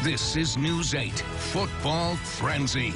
This is News 8 Football Frenzy.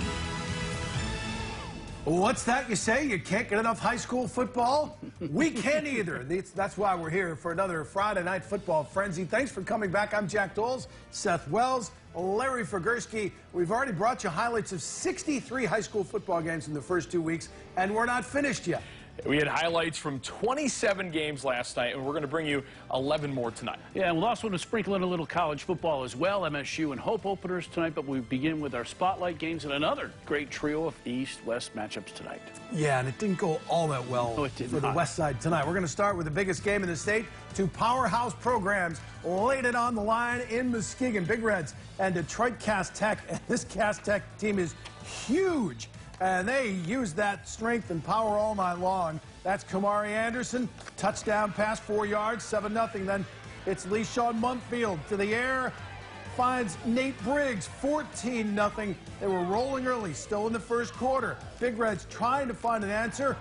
What's that you say? You can't get enough high school football? We can't either. That's why we're here for another Friday night football frenzy. Thanks for coming back. I'm Jack Doles, Seth Wells, Larry Figursky. We've already brought you highlights of 63 high school football games in the first 2 weeks, and we're not finished yet. We had highlights from 27 games last night, and we're going to bring you 11 more tonight. Yeah, and we'll also want to sprinkle in a little college football as well. MSU and Hope openers tonight, but we begin with our spotlight games and another great trio of East-West matchups tonight. Yeah, and it didn't go all that well for the West Side tonight. We're going to start with the biggest game in the state. Two powerhouse programs laid it on the line in Muskegon. Big Reds and Detroit Cass Tech. And this Cass Tech team is huge. And they use that strength and power all night long. That's Kamari Anderson, touchdown pass, 4 yards, 7-0. Then it's LeSean Muntfield to the air, finds Nate Briggs, 14-0. They were rolling early, still in the first quarter. Big Reds trying to find an answer,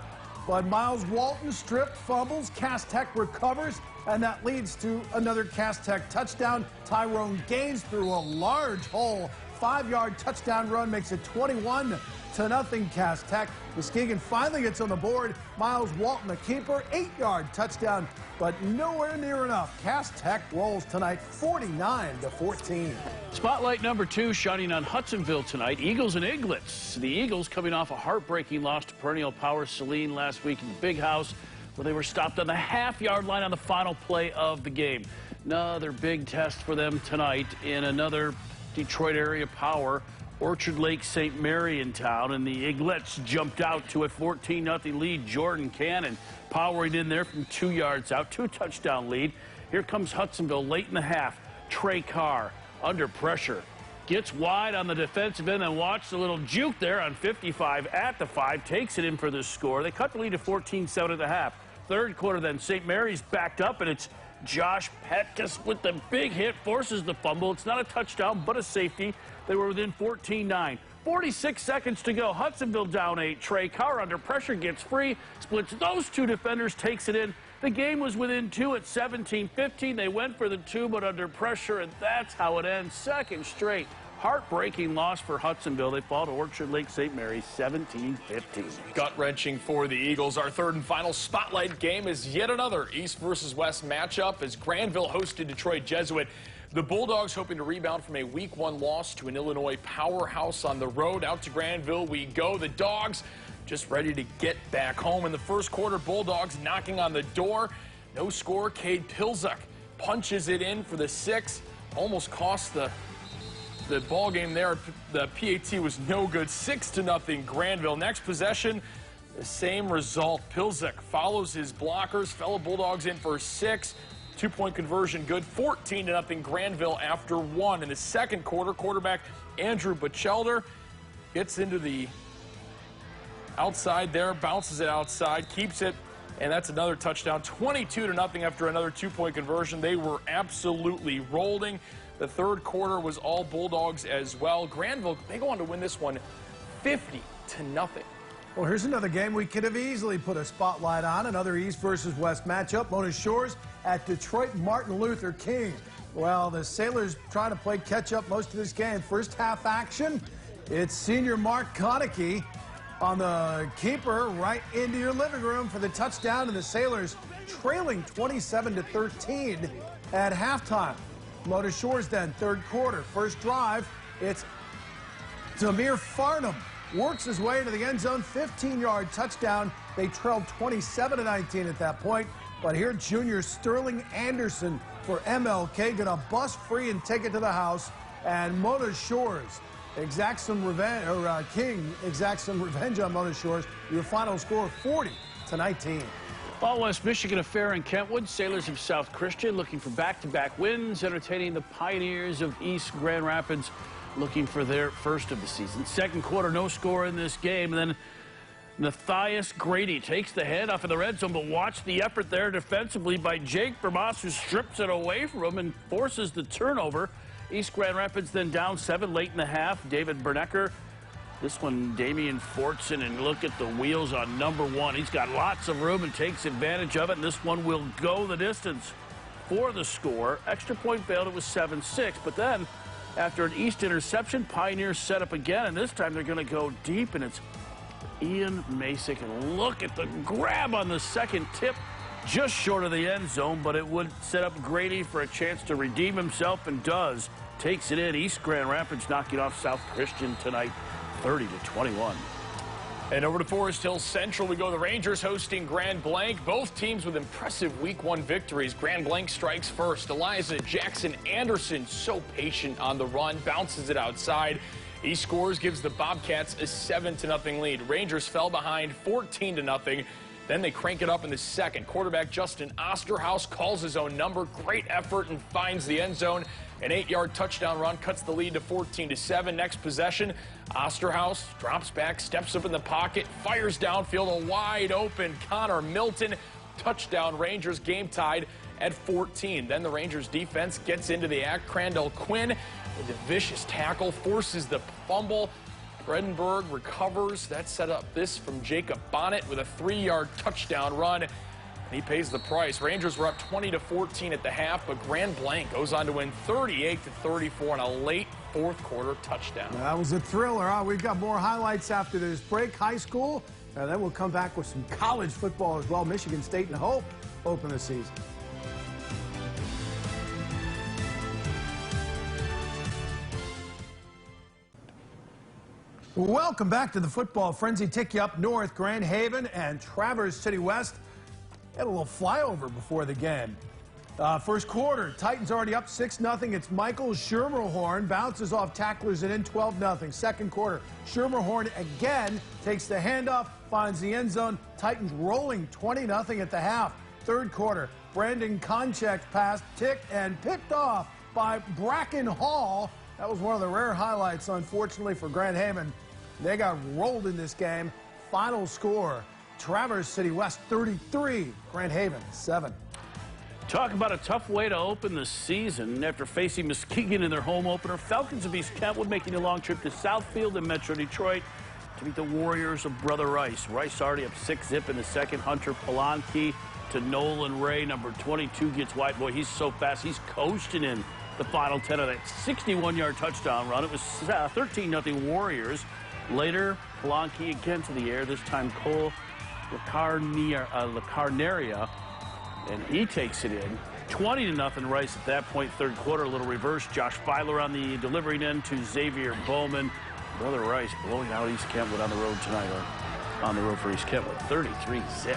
but Miles Walton stripped, fumbles, Cass Tech recovers, and that leads to another Cass Tech touchdown. Tyrone Gaines through a large hole, 5-yard touchdown run, makes it 21-0 Cass Tech. Muskegon finally gets on the board. Miles Walton, the keeper, 8-yard touchdown, but nowhere near enough. Cass Tech rolls tonight 49-14. Spotlight number 2 shining on Hudsonville tonight. Eagles and Eaglets. The Eagles coming off a heartbreaking loss to perennial power Saline last week in the Big House, where they were stopped on the half-yard line on the final play of the game. Another big test for them tonight in another Detroit area power, Orchard Lake St. Mary in town, and the Eaglets jumped out to a 14-0 lead. Jordan Cannon powering in there from 2 yards out, 2-touchdown lead. Here comes Hudsonville late in the half. Trey Carr under pressure, gets wide on the defensive end, and watch the little juke there on 55 at the 5, takes it in for the score. They cut the lead to 14-7 at the half. Third quarter, then St. Mary's backed up, and it's Josh Petkus with the big hit, forces the fumble. It's not a touchdown, but a safety. They were within 14-9. 46 seconds to go. Hudsonville down 8. Trey Carr under pressure, gets free, splits those two defenders, takes it in. The game was within 2 at 17-15. They went for the 2, but under pressure, and that's how it ends. Second straight heartbreaking loss for Hudsonville. They fall to Orchard Lake St. Mary's 17-15. Gut-wrenching for the Eagles. Our third and final spotlight game is yet another East versus West matchup as Grandville hosted Detroit Jesuit. The Bulldogs hoping to rebound from a Week 1 loss to an Illinois powerhouse on the road. Out to Grandville we go. The Dogs just ready to get back home. In the first quarter, Bulldogs knocking on the door. No score. Cade Pilzuk punches it in for the 6. Almost cost the ball game there. The PAT was no good. 6-0 Grandville. Next possession, the same result. Pilzuk follows his blockers. Fellow Bulldogs in for 6. 2-point conversion good. 14-0 Grandville after 1. In the second quarter, quarterback Andrew Bachelder gets into the outside there, bounces it outside, keeps it, and that's another touchdown. 22-0 after another 2-point conversion. They were absolutely rolling. The third quarter was all Bulldogs as well. Grandville, they go on to win this one 50-0. Well, here's another game we could have easily put a spotlight on. Another East versus West matchup. Mona Shores at Detroit Martin Luther King. Well, the Sailors trying to play catch-up most of this game. First half action, it's senior Mark Konecki on the keeper right into your living room for the touchdown, and the Sailors trailing 27-13 at halftime. Mona Shores then, third quarter, first drive, it's Demir Farnham. Works his way to the end zone, 15-yard touchdown. They trailed 27-19 at that point. But here, junior Sterling Anderson for MLK, gonna bust free and take it to the house. And Mona Shores exacts some revenge, or King exacts some revenge on Mona Shores. Your final score, 40-19. All West Michigan affair in Kentwood. Sailors of South Christian looking for back-to-back wins, entertaining the Pioneers of East Grand Rapids, looking for their first of the season. Second quarter, no score in this game. And then Matthias Grady takes the head off of the red zone, but watch the effort there defensively by Jake Vermas, who strips it away from him and forces the turnover. East Grand Rapids then down 7 late in the half. David Bernecker, this one Damian Fortson, and look at the wheels on number 1. He's got lots of room and takes advantage of it, and this one will go the distance for the score. Extra point failed, it was 7-6, but then After an East interception, Pioneers set up again, and this time they're going to go deep, and it's Ian Masick. And look at the grab on the second tip, just short of the end zone, but it would set up Grady for a chance to redeem himself, and does. Takes it in. East Grand Rapids knocking off South Christian tonight, 30-21. And over to Forest Hill Central, we go. The Rangers hosting Grand Blanc. Both teams with impressive Week 1 victories. Grand Blanc strikes first. Eliza Jackson Anderson, so patient on the run, bounces it outside. He scores, gives the Bobcats a 7-0 lead. Rangers fell behind 14-0. Then they crank it up in the second. Quarterback Justin Osterhaus calls his own number. Great effort and finds the end zone. An 8-yard touchdown run cuts the lead to 14-7. Next possession, Osterhaus drops back, steps up in the pocket, fires downfield, a wide open Connor Milton. Touchdown, Rangers, game tied at 14. Then the Rangers defense gets into the act. Crandall Quinn with a vicious tackle, forces the fumble. Bredenberg recovers. That set up this from Jacob Bonnet with a 3-yard touchdown run. He pays the price. Rangers were up 20-14 at the half, but Grand Blanc goes on to win 38-34 on a late fourth quarter touchdown. That was a thriller. Huh? We've got more highlights after this break. High school, and then we'll come back with some college football as well. Michigan State and Hope open the season. Welcome back to the Football Frenzy. Take you up north, Grand Haven and Traverse City West. Had a little flyover before the game. First quarter, Titans already up 6-0. It's Michael Schermerhorn, bounces off tacklers and in 12-0. Second quarter, Schermerhorn again takes the handoff, finds the end zone. Titans rolling 20-0 at the half. Third quarter, Brandon Konchak's pass ticked and picked off by Bracken Hall. That was one of the rare highlights, unfortunately, for Grand Haven. They got rolled in this game. Final score, Traverse City West 33, Grand Haven 7. Talk about a tough way to open the season. After facing Muskegon in their home opener, Falcons of East Kentwood making a long trip to Southfield in Metro Detroit to meet the Warriors of Brother Rice. Rice already up 6-0 in the second. Hunter Polanski to Nolan Ray, number 22, gets wide. Boy, he's so fast. He's coasting in the final 10 of that 61-yard touchdown run. It was 13-0 Warriors. Later, Polanski again to the air, this time Cole Lacarnaria, and he takes it in. 20-0 Rice at that point. Third quarter, a little reverse. Josh Filer on the delivering end to Xavier Bowman. Brother Rice blowing out East Kentwood on the road tonight, or on the road for East Kentwood, 33-0.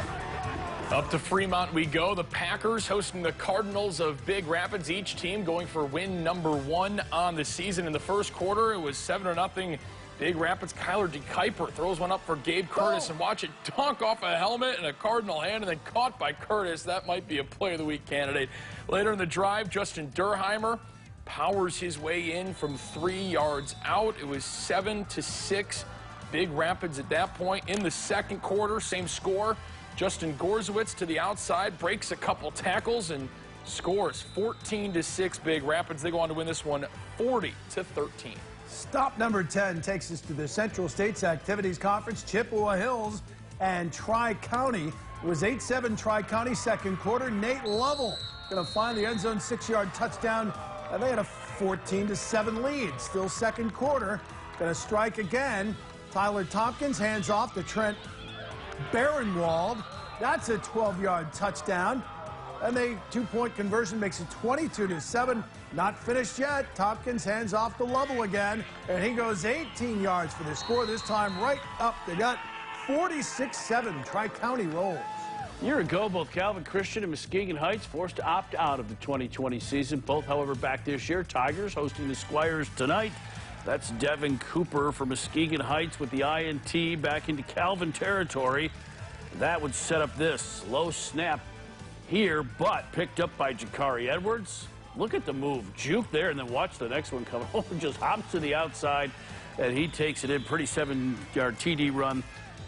Up to Fremont we go. The Packers hosting the Cardinals of Big Rapids. Each team going for win number 1 on the season. In the first quarter, it was 7-0 Big Rapids. Kyler DeKuyper throws one up for Gabe Curtis, and watch it dunk off a helmet and a Cardinal hand, and then caught by Curtis. That might be a Play of the Week candidate. Later in the drive, Justin Durheimer powers his way in from 3 yards out. It was 7-6 Big Rapids at that point. In the second quarter, same score. Justin Gorzowitz to the outside, breaks a couple tackles, and scores 14-6 Big Rapids. They go on to win this one 40-13. Stop number 10 takes us to the Central States Activities Conference. Chippewa Hills and TriCounty. It was 8-7 TriCounty second quarter. Nate Lovell going to find the end zone 6-yard touchdown. And they had a 14-7 lead. Still second quarter. Going to strike again. Tyler Tompkins hands off to Trent Barenwald. That's a 12-yard touchdown. And the two-point conversion makes it 22-7. Not finished yet. Tompkins hands off to Lovell again, and he goes 18 yards for the score, this time right up the gut. 46-7, Tri-County rolls. A year ago, both Calvin Christian and Muskegon Heights forced to opt out of the 2020 season. Both, however, back this year. Tigers hosting the Squires tonight. That's Devin Cooper for Muskegon Heights with the INT back into Calvin territory. That would set up this low snap here, but picked up by Jakari Edwards. Look at the move. Juke there, and then watch the next one come over. Just hops to the outside, and he takes it in. Pretty 7-yard TD run.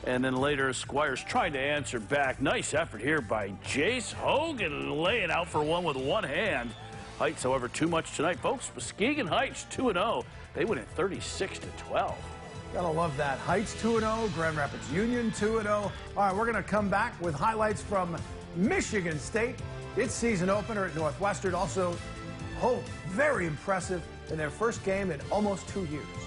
And then later, Squires trying to answer back. Nice effort here by Jace Hogan, laying out for one with one hand. Heights, however, too much tonight. Folks, Muskegon Heights 2-0. They win it 36-12. Gotta love that. Heights 2-0, Grand Rapids Union 2-0. All right, we're gonna come back with highlights from Michigan State. Its season opener at Northwestern. Also, Hope, very impressive. in their first game in almost 2 years.